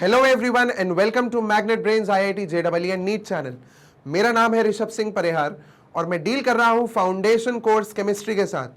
Hello everyone and welcome to Magnet Brains IIT JEE and NEET channel. मेरा नाम है ऋषभ सिंह परिहार और मैं डील कर रहा हूं फाउंडेशन कोर्स केमिस्ट्री के साथ।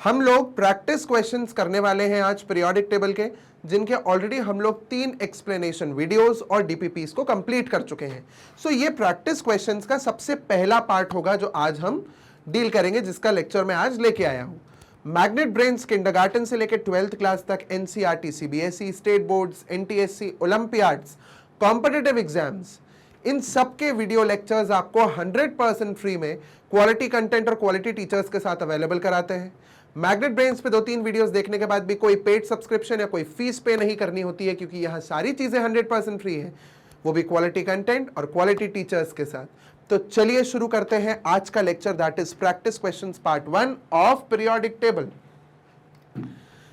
हम लोग प्रैक्टिस क्वेश्चंस करने वाले हैं आज पीरियोडिक टेबल के, जिनके ऑलरेडी हम लोग 3 एक्सप्लेनेशन वीडियोस और डीपीपीस को कंप्लीट कर चुके हैं। सो ये प्रैक्टिस क्वेश्चंस का सबसे पहला पार्ट होगा जो आज हम डील करेंगे, जिसका लेक्चर मैं आज लेके आया हूं। मैग्नेट ब्रेन्स किंडरगार्टन से लेकर 12th क्लास तक NCERT, CBSE, state boards, NTSC, olympiads, competitive exams, इन सब के वीडियो लेक्चर्स आपको 100% फ्री में क्वालिटी कंटेंट और क्वालिटी टीचर्स के साथ अवेलेबल कराते हैं। मैग्नेट ब्रेन्स पे 2-3 वीडियोस देखने के बाद भी कोई पेड सब्सक्रिप्शन या कोई फीस पे नहीं करनी होती है, क्योंकि यहाँ सारी चीजें 100% फ्री है, वो भी क्वालिटी कंटेंट और क्वालिटी टीचर्स के साथ। तो चलिए शुरू करते हैं आज का lecture, that is practice questions part 1 of periodic table.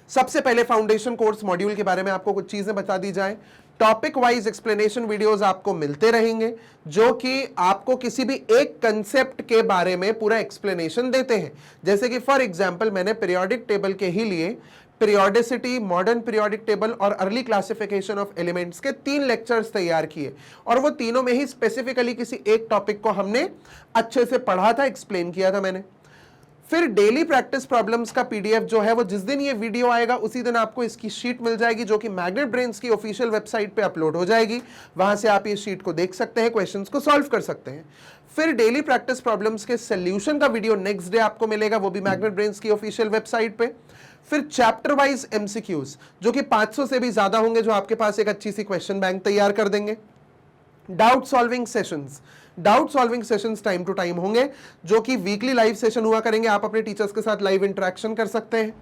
सबसे पहले फाउंडेशन कोर्स मॉड्यूल के बारे में आपको कुछ चीजें बता दी जाए। टॉपिक वाइज एक्सप्लेनेशन वीडियोस आपको मिलते रहेंगे, जो कि आपको किसी भी एक कंसेप्ट के बारे में पूरा एक्सप्लेनेशन देते हैं। जैसे कि फॉर एग्जांपल मैंने पीरियोडिक टेबल के ही लिए पीरियोडिसिटी, मॉडर्न पीरियोडिक टेबल और अर्ली क्लासिफिकेशन ऑफ एलिमेंट्स के 3 लेक्चर्स तैयार किए, और वो तीनों में ही स्पेसिफिकली किसी एक टॉपिक को हमने अच्छे से पढ़ा था, एक्सप्लेन किया था मैंने। फिर डेली प्रैक्टिस प्रॉब्लम्स का पीडीएफ जो है वो जिस दिन ये वीडियो आएगा उसी दिन आपको इसकी शीट मिल जाएगी, जो कि मैग्नेट ब्रेन्स की ऑफिशियल वेबसाइट पे अपलोड हो जाएगी। वहां से आप ये शीट को देख सकते हैं, क्वेश्चंस को सॉल्व कर सकते हैं। फिर डेली प्रैक्टिस प्रॉब्लम्स के सोल्यूशन का वीडियो नेक्स्ट डे आपको मिलेगा, वो भी मैग्नेट ब्रेन्स की ऑफिशियल वेबसाइट पे। फिर चैप्टर वाइज एमसीक्यूज जो कि 500 से भी ज्यादा होंगे, जो आपके पास एक अच्छी सी क्वेश्चन बैंक तैयार कर देंगे। Doubt solving sessions time to time होंगे, जो कि वीकली लाइव सेशन हुआ करेंगे। आप अपने टीचर्स के साथ लाइव इंटरेक्शन कर सकते हैं।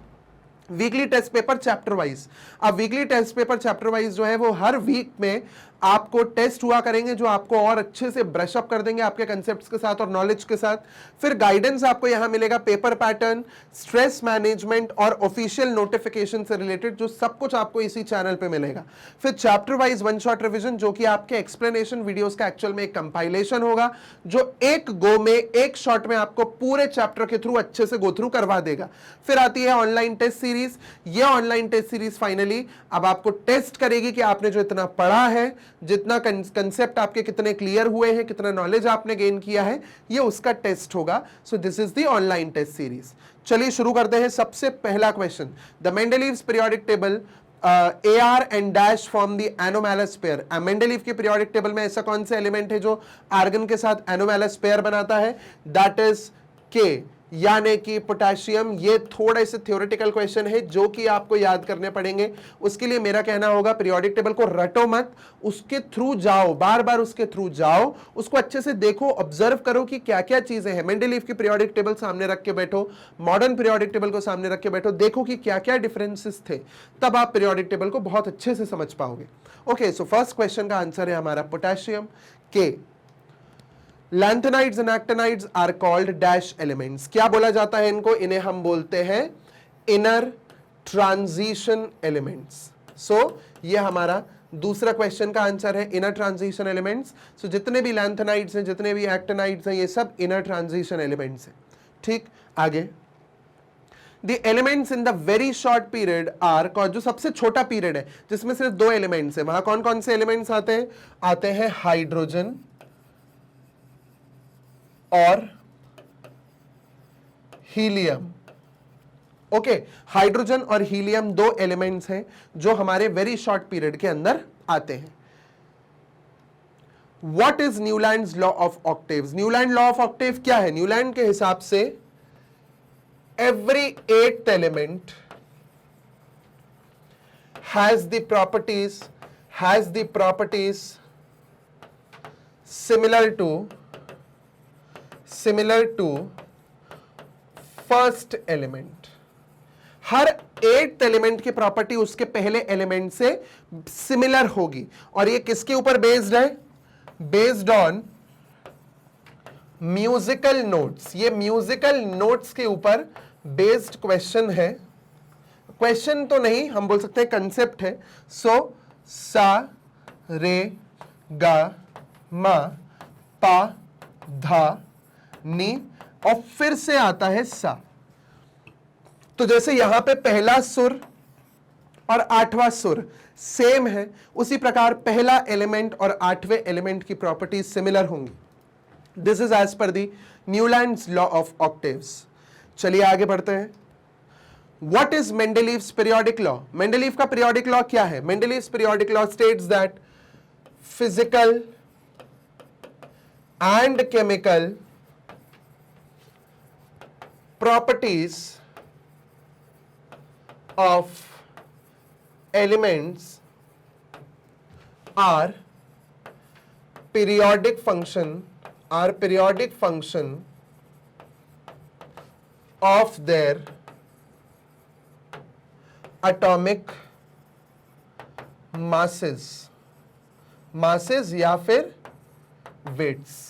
Weekly test paper chapter wise, अब weekly test paper chapter wise जो है वो हर वीक में आपको टेस्ट हुआ करेंगे, जो आपको और अच्छे से ब्रश अप कर देंगे आपके कंसेप्ट्स के साथ और नॉलेज के साथ। फिर गाइडेंस आपको यहां मिलेगा, पेपर पैटर्न, स्ट्रेस मैनेजमेंट और ऑफिशियल नोटिफिकेशन से रिलेटेड, जो सब कुछ आपको इसी चैनल पे मिलेगा। फिर chapter wise one shot revision, जो कि आपके एक्सप्लेनेशन वीडियोस का एक्चुअल में एक कंपाइलेशन होगा, जो एक गो में, एक शॉट में आपको पूरे चैप्टर के थ्रू अच्छे से गो थ्रू करवा देगा। फिर आती है ऑनलाइन टेस्ट सीरीज। ये ऑनलाइन टेस्ट सीरीज फाइनली अब आपको टेस्ट करेगी कि आपने जो इतना पढ़ा है, जितना कंसेप्ट आपके कितने क्लियर हुए हैं, कितना नॉलेज आपने गेन किया है, ये उसका टेस्ट होगा। So this is the online test series. चलिए शुरू करते हैं। सबसे पहला question, the Mendeleev's periodic table AR and dash form the anomalous pair। Mendeleev के पीरियोडिक टेबल में ऐसा कौन सा एलिमेंट है जो आर्गन के साथ एनोमैलस पेयर बनाता है? दैट इज K, यानी कि पोटेशियम। ये थोड़े से थ्योरेटिकल क्वेश्चन है जो कि आपको याद करने पड़ेंगे। उसके लिए मेरा कहना होगा पीरियोडिक टेबल को रटो मत, उसके थ्रू जाओ, बार बार उसके थ्रू जाओ, उसको अच्छे से देखो, ऑब्जर्व करो कि क्या क्या चीजें हैं। मेंडलीव की पीरियोडिक टेबल सामने रख के बैठो, मॉडर्न पीरियोडिक टेबल को सामने रख के बैठो, देखो कि क्या क्या डिफरेंसेस थे, तब आप पीरियोडिक टेबल को बहुत अच्छे से समझ पाओगे। ओके, सो फर्स्ट क्वेश्चन का आंसर है हमारा potassium, K। Lanthanides and actinides are called dash elements. क्या बोला जाता है इनको? इन्हें हम बोलते हैं इनर ट्रांजिशन एलिमेंट्स। सो ये हमारा दूसरा क्वेश्चन का आंसर है, इनर ट्रांजिशन एलिमेंट्स। सो जितने भी लैंथेनाइड्स हैं, जितने भी एक्टिनाइड्स हैं, ये सब इनर ट्रांजिशन एलिमेंट्स हैं। ठीक, आगे। The elements in the very short period are, जो सबसे छोटा पीरियड है जिसमें सिर्फ 2 एलिमेंट्स हैं, वहां कौन कौन से एलिमेंट्स आते हैं? आते हैं हाइड्रोजन और हीलियम। ओके, हाइड्रोजन और हीलियम 2 एलिमेंट्स हैं जो हमारे वेरी शॉर्ट पीरियड के अंदर आते हैं। What is Newlands law of octaves? Newland law of octave क्या है? न्यूलैंड के हिसाब से every 8th element has the properties similar to first element। Her 8th element की प्रॉपर्टी उसके पहले एलिमेंट से सिमिलर होगी, और ये किसके ऊपर बेस्ड है? Based on musical notes. ये म्यूजिकल नोट्स के ऊपर बेस्ड क्वेश्चन है। क्वेश्चन तो नहीं, हम बोल सकते हैं कंसेप्ट है। सो सा रे गा मा पा धा नी, और फिर से आता है सा। तो जैसे यहां पे पहला सुर और 8वां सुर सेम है, उसी प्रकार पहला एलिमेंट और 8वें एलिमेंट की प्रॉपर्टीज सिमिलर होंगी। This is as per the Newlands law of octaves. चलिए आगे बढ़ते हैं। What is Mendeleev's periodic law? Mendeleev का पीरियोडिक लॉ क्या है? Mendeleev's periodic law states that physical and chemical properties of elements are periodic function of their atomic masses या फिर weights।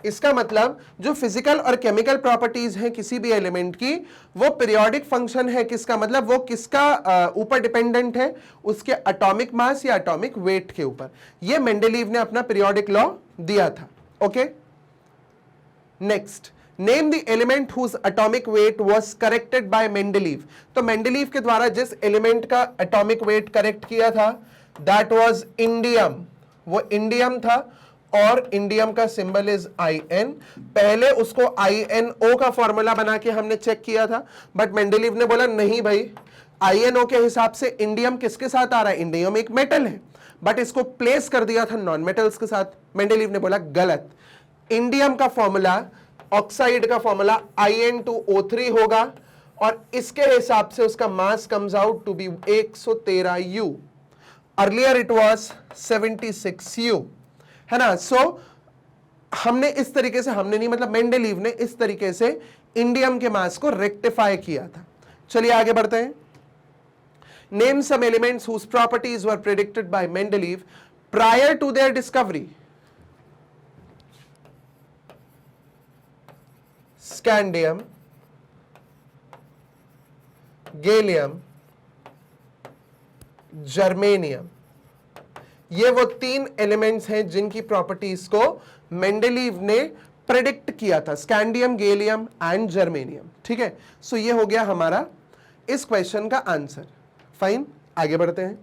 इसका मतलब जो फिजिकल और केमिकल प्रॉपर्टीज हैं किसी भी एलिमेंट की, वो पीरियोडिक फंक्शन है। किसका मतलब? वो किसका ऊपर डिपेंडेंट है? उसके एटॉमिक मास या एटॉमिक वेट के ऊपर। ये मेंडलीव ने अपना पीरियोडिक लॉ दिया था। Okay, next, name the element whose atomic weight was corrected by Mendeleev. तो मेंडलीव के द्वारा जिस एलिमेंट का एटॉमिक वेट करेक्ट किया था, दैट वाज इंडियम। वो इंडियम था और इंडियम का सिंबल इज IN। पहले उसको INO का फॉर्मूला बना के हमने चेक किया था, बट मेंडलीव ने बोला नहीं भाई, INO के हिसाब से इंडियम किसके साथ आ रहा है? इंडियम एक मेटल है, बट इसको प्लेस कर दिया था नॉन मेटल्स के साथ। मेंडलीव ने बोला गलत, इंडियम का फॉर्मूला, ऑक्साइड का फॉर्मूला In2O3 होगा और इसके हिसाब से उसका mass comes out to be 113 U। Earlier it was 76 U, है ना। सो हमने इस तरीके से, हमने नहीं मतलब मेंडलीव ने इस तरीके से इंडियम के मास को रेक्टिफाई किया था। चलिए आगे बढ़ते हैं। Name some elements whose properties were predicted by Mendeleev prior to their discovery. Scandium, gallium, germanium. ये वो 3 एलिमेंट्स हैं जिनकी प्रॉपर्टीज को मेंडलीव ने प्रेडिक्ट किया था, स्कैंडियम, गैलियम एंड जर्मेनियम। ठीक है, सो ये हो गया हमारा इस क्वेश्चन का आंसर। फाइन, आगे बढ़ते हैं।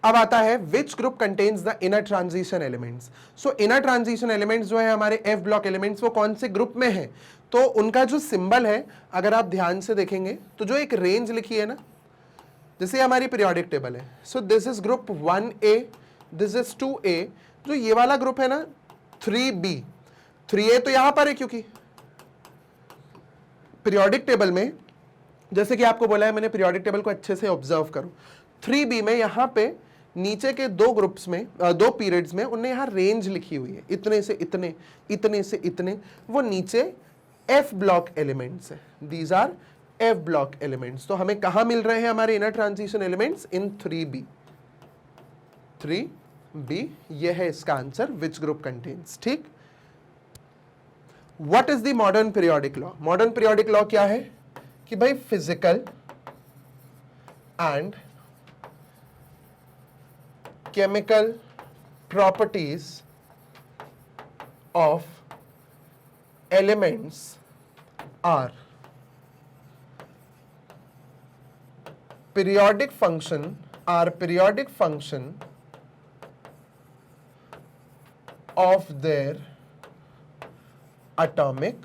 अब आता है विच group contains the inner transition elements. So inner transition elements जो है हमारे F ब्लॉक एलिमेंट्स, वो कौन से ग्रुप में है? तो उनका जो सिंबल है, अगर आप ध्यान से देखेंगे तो जो एक रेंज लिखी है ना, जैसे हमारी पीरियोडिक टेबल है, सो this is group 1A, this is 2A। जो ये वाला ग्रुप है ना 3B, 3A तो यहां पर है क्योंकि पीरियोडिक टेबल में, जैसे कि आपको बोला है मैंने, पीरियोडिक टेबल को अच्छे से ऑब्जर्व करो। 3B में यहां पे नीचे के 2 ग्रुप्स में, 2 पीरियड्स में उन्हें यहां रेंज लिखी हुई है, इतने से इतने, इतने से इतने। वो नीचे F ब्लॉक एलिमेंट्स है, these are F block elements. तो हमें कहां मिल रहे हैं हमारे इनर ट्रांजिशन एलिमेंट्स? इन 3B। 3B ये है इसका आंसर, विच ग्रुप कंटेन्स। ठीक, what is the modern periodic law? Modern periodic law क्या है कि भाई physical and chemical properties of elements are periodic function of their atomic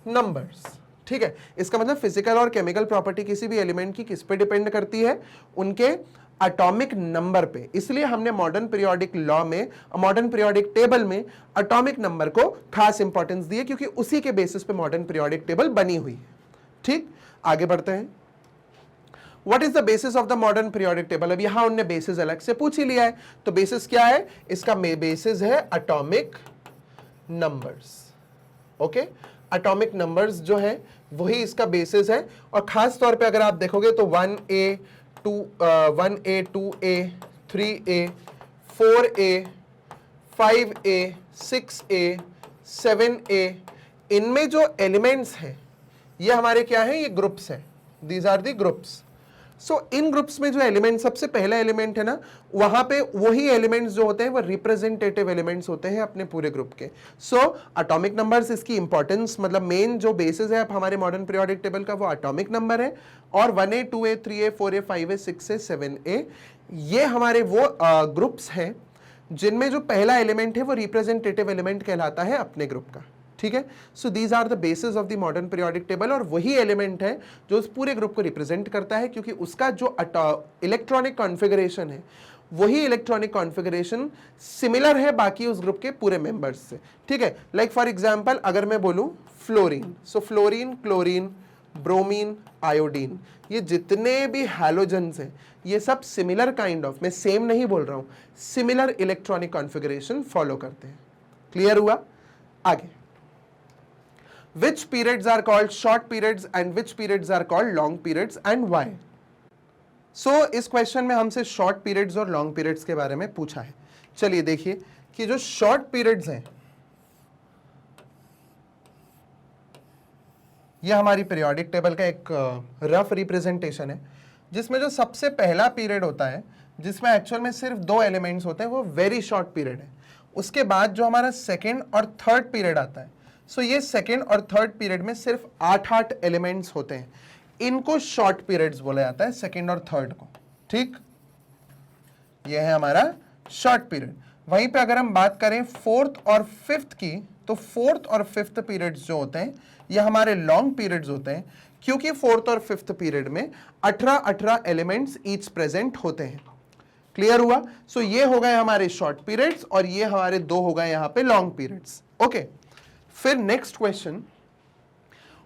numbers। ठीक है, इसका मतलब फिजिकल और केमिकल प्रॉपर्टी किसी भी एलिमेंट की किस पे डिपेंड करती है? उनके एटॉमिक नंबर पे। इसलिए हमने मॉडर्न पीरियोडिक लॉ में, मॉडर्न पीरियोडिक टेबल में एटॉमिक नंबर को खास इंपॉर्टेंस दी है, क्योंकि उसी के बेसिस पे मॉडर्न पीरियोडिक टेबल बनी हुई है। ठीक, आगे बढ़ते हैं। What is the basis of the modern periodic table? अब यहां उनने बेसिस अलग से पूछ ही लिया है, तो बेसिस क्या है? इसका बेसिस है atomic numbers. Okay, atomic numbers जो है वही इसका बेसिस है। और खास तौर पे अगर आप देखोगे तो 1A, 2A, 3A, 4A, 5A, 6A, 7A, इनमें जो एलिमेंट्स हैं ये हमारे क्या हैं? ये ग्रुप्स हैं। These are the groups. So इन ग्रुप्स में जो एलिमेंट, सबसे पहला एलिमेंट है ना, वहां पे वही एलिमेंट्स जो होते हैं वो रिप्रेजेंटेटिव एलिमेंट्स होते हैं अपने पूरे ग्रुप के. सो एटॉमिक नंबर्स, इसकी इंपॉर्टेंस मतलब मेन जो बेसिस है हमारे मॉडर्न पीरियोडिक टेबल का वो एटॉमिक नंबर है. और 1A 2A 3A 4A 5A 6A 7A ये हमारे वो ग्रुप्स हैं जिनमें जो पहला एलिमेंट है वो रिप्रेजेंटेटिव एलिमेंट कहलाता है अपने ग्रुप का. ठीक है. So these are the basis of the modern periodic table. और वही एलिमेंट है जो उस पूरे ग्रुप को रिप्रेजेंट करता है, क्योंकि उसका जो इलेक्ट्रॉनिक कॉन्फ़िगरेशन है वही इलेक्ट्रॉनिक कॉन्फ़िगरेशन सिमिलर है बाकी उस ग्रुप के पूरे मेंबर्स से. ठीक है. लाइक फॉर एग्जांपल अगर मैं बोलूं फ्लोरीन, सो फ्लोरीन, क्लोरीन, ब्रोमीन, आयोडीन, ये जितने भी हैलोजन्स हैं ये सब सिमिलर काइंड ऑफ, मैं सेम नहीं बोल रहा हूं, सिमिलर इलेक्ट्रॉनिक कॉन्फ़िगरेशन फॉलो करते हैं. क्लियर हुआ? आगे, which periods are called short periods and which periods are called long periods and why? So इस क्वेश्चन में हमसे शॉर्ट पीरियड्स और लॉन्ग पीरियड्स के बारे में पूछा है. चलिए देखिए कि जो शॉर्ट पीरियड्स हैं ये हमारी पीरियोडिक टेबल का एक रफ रिप्रेजेंटेशन है, जिसमें जो सबसे पहला पीरियड होता है जिसमें एक्चुअल में सिर्फ 2 एलिमेंट्स होते हैं वो वेरी शॉर्ट पीरियड है. उसके बाद जो हमारा सेकेंड और थर्ड पीरियड आता है, सो ये सेकेंड और थर्ड पीरियड में सिर्फ 8 एलिमेंट्स होते हैं. इनको शॉर्ट पीरियड्स बोला जाता है, सेकेंड और थर्ड को. ठीक, ये है हमारा शॉर्ट पीरियड. वहीं पे अगर हम बात करें फोर्थ और फिफ्थ की, तो फोर्थ और फिफ्थ पीरियड्स जो होते हैं ये हमारे लॉन्ग पीरियड्स होते हैं, क्योंकि फोर्थ और फिफ्थ पीरियड में 18 एलिमेंट्स ईच प्रेजेंट होते हैं. क्लियर हुआ? सो ये हो गए हमारे शॉर्ट पीरियड्स और ये हमारे 2 हो गए यहां पे लॉन्ग पीरियड्स. ओके. फिर next question,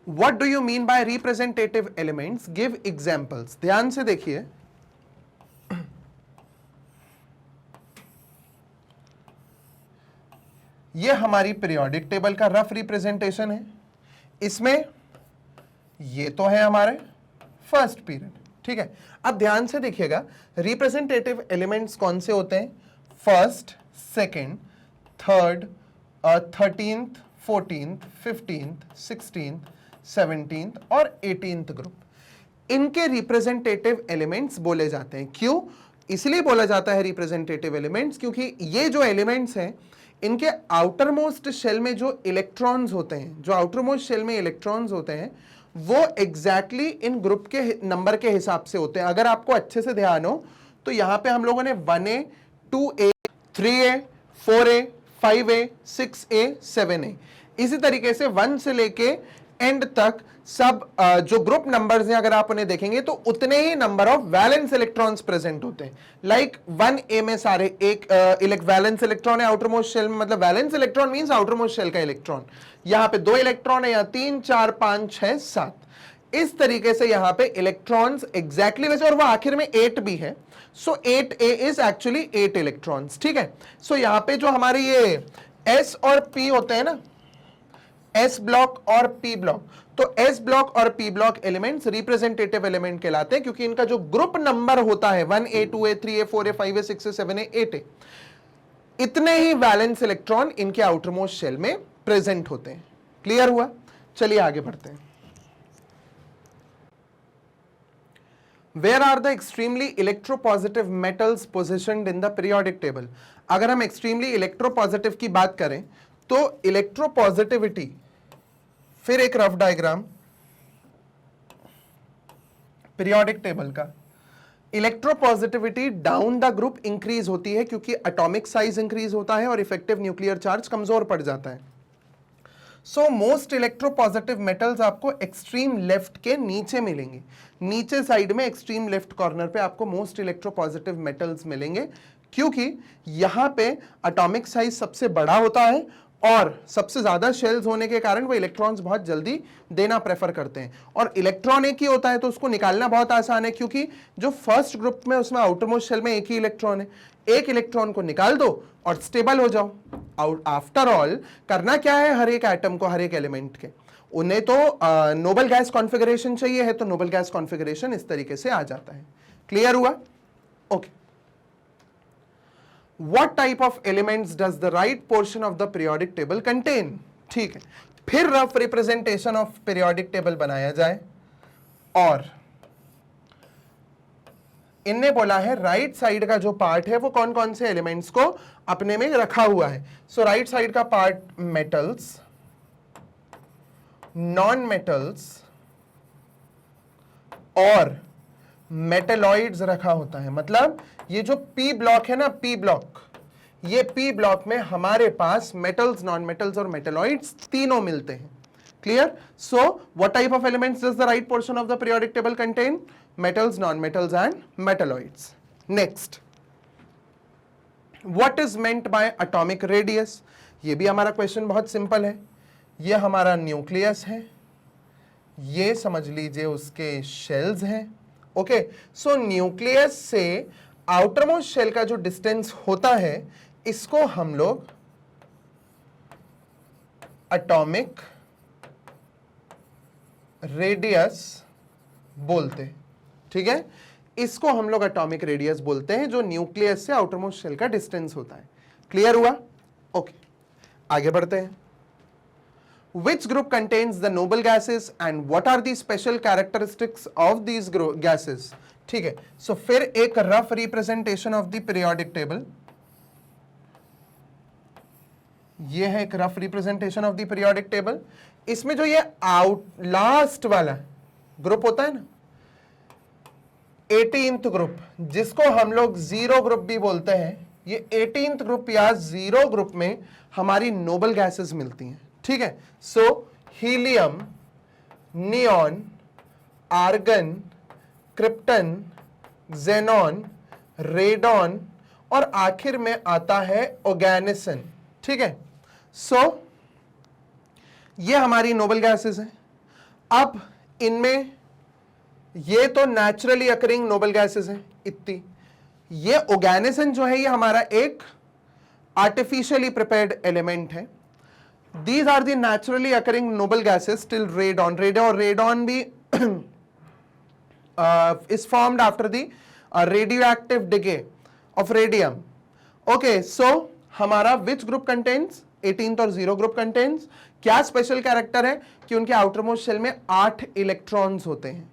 what do you mean by representative elements, give examples. ध्यान से देखिए, ये हमारी पीरियोडिक टेबल का रफ रिप्रेजेंटेशन है. इसमें ये तो है हमारे फर्स्ट पीरियड. ठीक है. अब ध्यान से देखिएगा रिप्रेजेंटेटिव एलिमेंट्स कौन से होते हैं, first, second, third, 13th, 14th, 15th, 16th, 17th और 18th ग्रुप. इनके रिप्रेजेंटेटिव एलिमेंट्स बोले जाते हैं. क्यों? इसलिए बोला जाता है रिप्रेजेंटेटिव एलिमेंट्स क्योंकि ये जो एलिमेंट्स हैं इनके आउटर मोस्ट शेल में जो इलेक्ट्रॉन्स होते हैं, जो आउटर मोस्ट शेल में इलेक्ट्रॉन्स होते हैं वो एग्जैक्टली इन ग्रुप के नंबर के हिसाब से होते हैं. अगर आपको अच्छे से ध्यान हो तो यहां पे हम लोगों ने 1A 2A 3A 4A 5A 6A 7A इसी तरीके से 1 से लेके एंड तक सब जो ग्रुप नंबर्स हैं अगर आप उन्हें देखेंगे तो उतने ही number of valence electrons present होते हैं. लाइक 1A में सारे एक वैलेंस इलेक्ट्रॉन है आउटर मोस्ट शेल में, मतलब valence electron means outermost shell का इलेक्ट्रॉन. यहां पे 2 इलेक्ट्रॉन है, यहाँ 3 4 5 6 7. इस तरीके से यहां पे इलेक्ट्रॉन्स एग्जैक्टली वैसे, और वो आखिर में 8 भी है. सो 8A इज एक्चुअली 8 इलेक्ट्रॉन्स. ठीक है. सो यहां पे जो हमारे ये S और P होते हैं ना, S ब्लॉक और P ब्लॉक, तो S ब्लॉक और P block elements representative element कहलाते हैं क्योंकि इनका जो ग्रुप नंबर होता है 1A 2A 3A 4A 5A 6A 7A 8A, इतने ही वैलेंस इलेक्ट्रॉन इनके आउटर मोस्ट शेल में प्रेजेंट होते हैं. क्लियर हुआ? चलिए आगे बढ़ते हैं. Where are the extremely electropositive metals positioned in the periodic table? अगर हम extremely electropositive की बात करें तो इलेक्ट्रोपॉजिटिविटी, फिर एक रफ डायग्राम पीरियोडिक टेबल का. Electropositivity down the group increase होती है क्योंकि एटॉमिक साइज इंक्रीज होता है और इफेक्टिव न्यूक्लियर चार्ज कमजोर पड़ जाता है. सो मोस्ट इलेक्ट्रोपॉजिटिव मेटल्स आपको एक्सट्रीम लेफ्ट के नीचे मिलेंगे. नीचे साइड में एक्सट्रीम लेफ्ट कॉर्नर पे आपको मोस्ट इलेक्ट्रोपॉजिटिव मेटल्स मिलेंगे क्योंकि यहां पे एटॉमिक साइज सबसे बड़ा होता है और सबसे ज्यादा शेल्स होने के कारण वो इलेक्ट्रॉन्स बहुत जल्दी देना प्रेफर करते हैं. और इलेक्ट्रॉन एक ही होता है तो उसको निकालना बहुत आसान है क्योंकि जो फर्स्ट ग्रुप में उसमें आउटर मोस्ट शेल में एक ही इलेक्ट्रॉन है. एक इलेक्ट्रॉन को निकाल दो और स्टेबल हो जाओ. आफ्टर ऑल करना क्या है, हर एक एटम को, हर एक एलिमेंट के, उन्हें तो नोबल गैस कॉन्फ़िगरेशन चाहिए है तो नोबल गैस कॉन्फ़िगरेशन इस तरीके से आ जाता है. क्लियर हुआ? Okay. What type of elements does the right portion of the periodic table contain? ठीक है. फिर rough representation of periodic table बनाया जाए और इनने बोला है राइट साइड का जो पार्ट है वो कौन कौन से एलिमेंट्स को अपने में रखा हुआ है। सो राइट साइड का पार्ट मेटल्स, नॉन मेटल्स और मेटेलॉइड्स रखा होता है। मतलब ये जो पी ब्लॉक है ना, पी ब्लॉक, ये पी ब्लॉक में हमारे पास मेटल्स, नॉन मेटल्स और मेटेलॉइड्स तीनों मिलते हैं। Clear? So what type of elements does the right portion of the periodic table contain? Metals, non metals and metalloids. Next, what is meant by atomic radius? ये भी हमारा question बहुत simple है। ये हमारा न्यूक्लियस है, ये समझ लीजिए उसके शेल्स हैं। ओके, सो न्यूक्लियस से आउटर मोस्ट शेल का जो डिस्टेंस होता है इसको हम लोग एटॉमिक रेडियस बोलते हैं। ठीक है, इसको हम लोग एटॉमिक रेडियस बोलते हैं, जो न्यूक्लियस से आउटर मोस्ट शेल का डिस्टेंस होता है। क्लियर हुआ? ओके, आगे बढ़ते हैं। Which group contains the noble gases and what are the special characteristics of these gases? ठीक है, सो फिर एक rough representation of the periodic table. ये है एक rough representation of the periodic table. इसमें जो ये लास्ट वाला ग्रुप होता है ना, 18th ग्रुप, जिसको हम लोग जीरो ग्रुप भी बोलते हैं, ये 18th ग्रुप या जीरो ग्रुप में हमारी नोबल गैसेस मिलती हैं। ठीक है, so helium, neon, argon, krypton, xenon, radon और आखिर में आता है ऑर्गेनिसन। ठीक है, सो ये हमारी नोबल गैसेस हैं। अब इनमें ये तो नेचुरली अकरिंग नोबल गैसेस हैं इतनी। ये ऑर्गेनिसन जो है ये हमारा एक आर्टिफिशियली प्रिपेयर्ड एलिमेंट है। These are the naturally occurring noble gases till radon. Radon भी is formed after the radioactive decay of radium. Okay, so हमारा which group contains? 18th और 0 group contains। क्या स्पेशल कैरेक्टर है कि उनके outer most shell में 8 electrons होते हैं।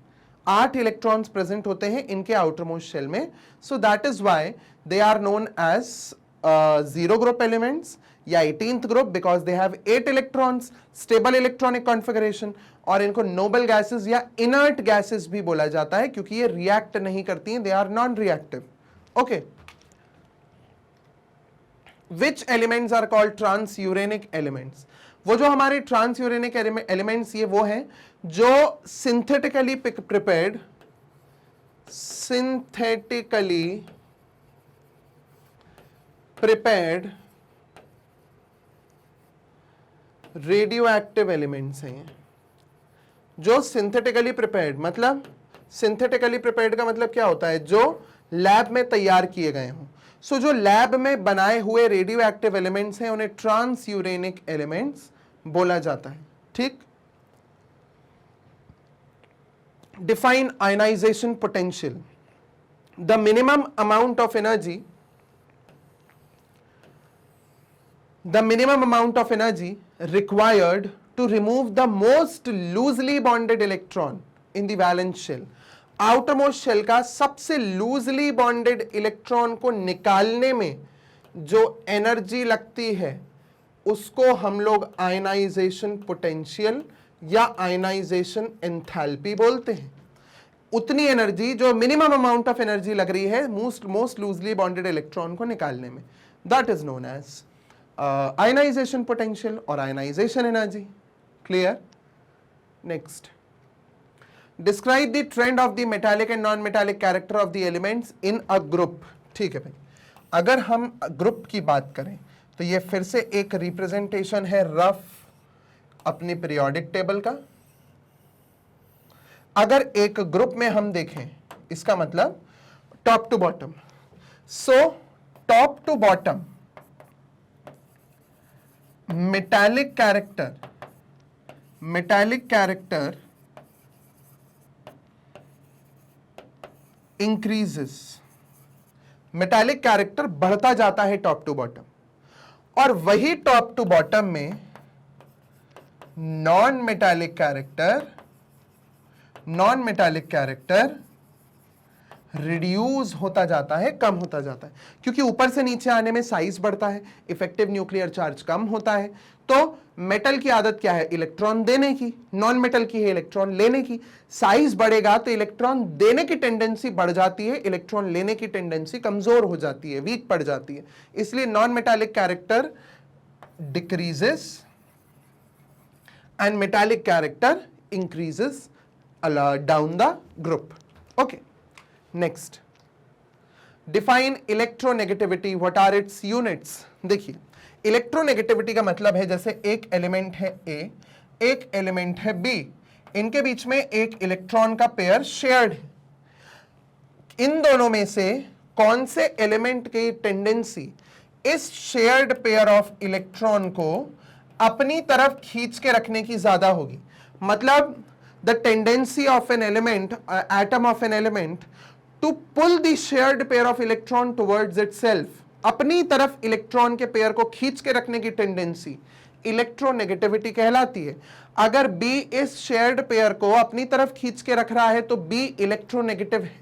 8 इलेक्ट्रॉन्स प्रेजेंट होते हैं इनके आउटर मोस्ट शेल में। So that is why they are known as 0 group elements या 18th group, because they have 8 electrons, stable electronic configuration. और इनको नोबल गैसेस या इनर्ट गैसेस भी बोला जाता है क्योंकि ये रिएक्ट नहीं करती हैं, they are non reactive. Okay, which elements are called transuranic elements? वो जो हमारे ट्रांसयूरेनिक एलिमेंट्स ये वो हैं जो synthetically prepared radioactive elements हैं। जो सिंथेटिकली प्रिपेयर्ड, मतलब सिंथेटिकली प्रिपेयर्ड का मतलब क्या होता है? जो लैब में तैयार किए गए हों। सो जो लैब में बनाए हुए रेडियो एक्टिव एलिमेंट्स हैं उन्हें ट्रांसयूरेनिक एलिमेंट्स बोला जाता है। ठीक, define ionisation potential. The minimum amount of energy required to remove the most loosely bonded electron in the valence shell। outermost shell का सबसे loosely bonded electron को निकालने में जो एनर्जी लगती है उसको हम लोग आयनाइजेशन पोटेंशियल या आयनाइजेशन एंथैल्पी बोलते हैं। उतनी एनर्जी जो मिनिमम अमाउंट ऑफ एनर्जी लग रही है मोस्ट लूजली बॉन्डेड इलेक्ट्रॉन को निकालने में, that is known as ionisation potential और ionisation energy. Clear? Next, describe the trend of the metallic and non metallic character of the elements in a group. ठीक है भाई, अगर हम ग्रुप की बात करें तो ये फिर से एक रिप्रेजेंटेशन है रफ अपनी पीरियोडिक टेबल का। अगर एक ग्रुप में हम देखें, इसका मतलब top to bottom. So top to bottom metallic character increases. Metallic character बढ़ता जाता है टॉप टू बॉटम, और वही टॉप टू बॉटम में नॉन मेटालिक कैरेक्टर रिड्यूस होता जाता है, कम होता जाता है, क्योंकि ऊपर से नीचे आने में साइज बढ़ता है, इफेक्टिव न्यूक्लियर चार्ज कम होता है। तो मेटल की आदत क्या है? इलेक्ट्रॉन देने की। नॉन मेटल की है इलेक्ट्रॉन लेने की। साइज बढ़ेगा तो इलेक्ट्रॉन देने की टेंडेंसी बढ़ जाती है, इलेक्ट्रॉन लेने की टेंडेंसी कमजोर हो जाती है, वीक पड़ जाती है। इसलिए non metallic character decreases and metallic character increases down the group. Okay, next, define electronegativity, what are its units. देखिए, इलेक्ट्रोनेगेटिविटी का मतलब है जैसे एक एलिमेंट है ए, एक एलिमेंट है बी, इनके बीच में एक इलेक्ट्रॉन का पेयर शेयर्ड है। इन दोनों में से कौन से एलिमेंट की टेंडेंसी इस शेयर्ड पेयर ऑफ इलेक्ट्रॉन को अपनी तरफ खींच के रखने की ज्यादा होगी? मतलब the tendency of an element, atom of an element to pull the shared pair of electron towards itself, अपनी तरफ इलेक्ट्रॉन के पेयर को खींच के रखने की टेंडेंसी इलेक्ट्रोनेगेटिविटी कहलाती है। अगर बी इस शेयर्ड पेयर को अपनी तरफ खींच के रख रहा है तो बी इलेक्ट्रोनेगेटिव है।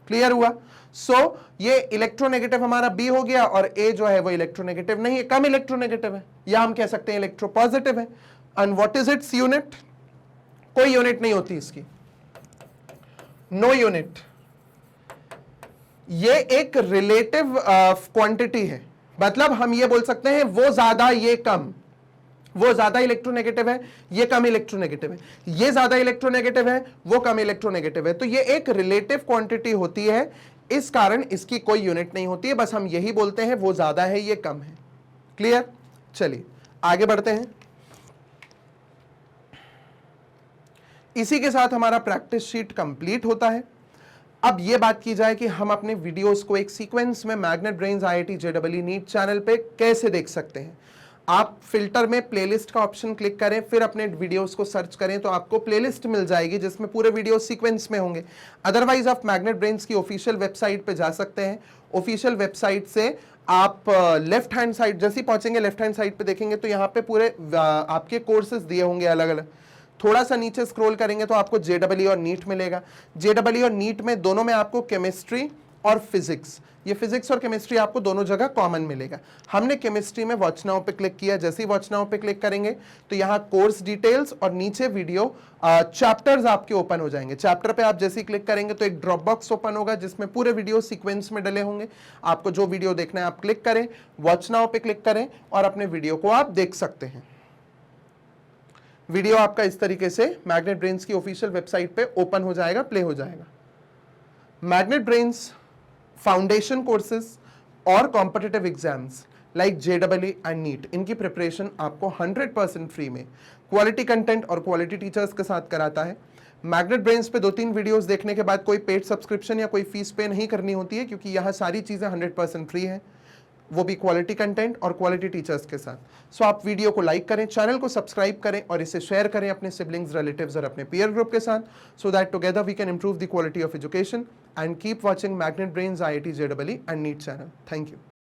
क्लियर हुआ? सो ये इलेक्ट्रोनेगेटिव हमारा बी हो गया, और ए जो है वो इलेक्ट्रोनेगेटिव नहीं है, कम इलेक्ट्रोनेगेटिव है, या हम कह सकते हैं इलेक्ट्रोपॉजिटिव है। And what is its unit? कोई यूनिट नहीं होती इसकी, नो यूनिट। ये एक रिलेटिव क्वांटिटी है, मतलब हम ये बोल सकते हैं वो ज्यादा ये कम, वो ज्यादा इलेक्ट्रोनेगेटिव है, ये कम इलेक्ट्रोनेगेटिव है, ये ज्यादा इलेक्ट्रोनेगेटिव है, वो कम इलेक्ट्रोनेगेटिव है। तो ये एक रिलेटिव क्वांटिटी होती है, इस कारण इसकी कोई यूनिट नहीं होती है, बस हम यही बोलते हैं वो ज्यादा है, ये कम है। क्लियर? चलिए आगे बढ़ते हैं। इसी के साथ हमारा प्रैक्टिस शीट कंप्लीट होता है। अब ये बात की जाए कि हम अपने वीडियोस को एक सीक्वेंस में Magnet Brains IIT JEE NEET channel पे कैसे देख सकते हैं। आप फिल्टर में प्लेलिस्ट का ऑप्शन क्लिक करें, फिर अपने वीडियोस को सर्च करें तो आपको प्लेलिस्ट मिल जाएगी जिसमें पूरे वीडियो सीक्वेंस में होंगे। अदरवाइज आप मैग्नेट ब्रेन्स की ऑफिशियल वेबसाइट पे जा सकते हैं। ऑफिशियल वेबसाइट से आप लेफ्ट हैंड साइड जैसे ही पहुंचेंगे, लेफ्ट हैंड साइड पे देखेंगे तो यहाँ पे पूरे आपके कोर्सेज दिए होंगे अलग अलग। थोड़ा सा नीचे स्क्रॉल करेंगे तो आपको JEE और नीट मिलेगा। JEE और नीट में दोनों में आपको केमिस्ट्री और फिजिक्स, ये फिजिक्स और केमिस्ट्री आपको दोनों जगह कॉमन मिलेगा। हमने केमिस्ट्री में वॉच नाउ पे क्लिक किया, जैसे ही वॉच नाउ पे क्लिक करेंगे तो यहाँ कोर्स डिटेल्स और नीचे वीडियो चैप्टर्स आपके ओपन हो जाएंगे। चैप्टर पे आप जैसे ही क्लिक करेंगे तो एक ड्रॉप बॉक्स ओपन होगा जिसमें पूरे वीडियो सीक्वेंस में डले होंगे। आपको जो वीडियो देखना है आप क्लिक करें, वॉच नाउ पे क्लिक करें और अपने वीडियो को आप देख सकते हैं। वीडियो आपका इस तरीके से मैग्नेट ब्रेन्स की ऑफिशियल वेबसाइट पे ओपन हो जाएगा, प्ले हो जाएगा। मैग्नेट ब्रेन्स फाउंडेशन कोर्सेज और competitive exams like JEE and NEET, इनकी प्रिपरेशन आपको 100% फ्री में क्वालिटी कंटेंट और क्वालिटी टीचर्स के साथ कराता है। मैग्नेट ब्रेन्स पे 2-3 वीडियोस देखने के बाद कोई पेड सब्सक्रिप्शन या कोई फीस पे नहीं करनी होती है, क्योंकि यहाँ सारी चीज़ें 100% फ्री है, वो भी क्वालिटी कंटेंट और क्वालिटी टीचर्स के साथ। सो आप वीडियो को लाइक करें, चैनल को सब्सक्राइब करें और इसे शेयर करें अपने सिबलिंग्स, रिलेटिव्स और अपने पीयर ग्रुप के साथ, so that together we can improve the quality of education and keep watching Magnet Brains IIT JEE and NEET channel. Thank you.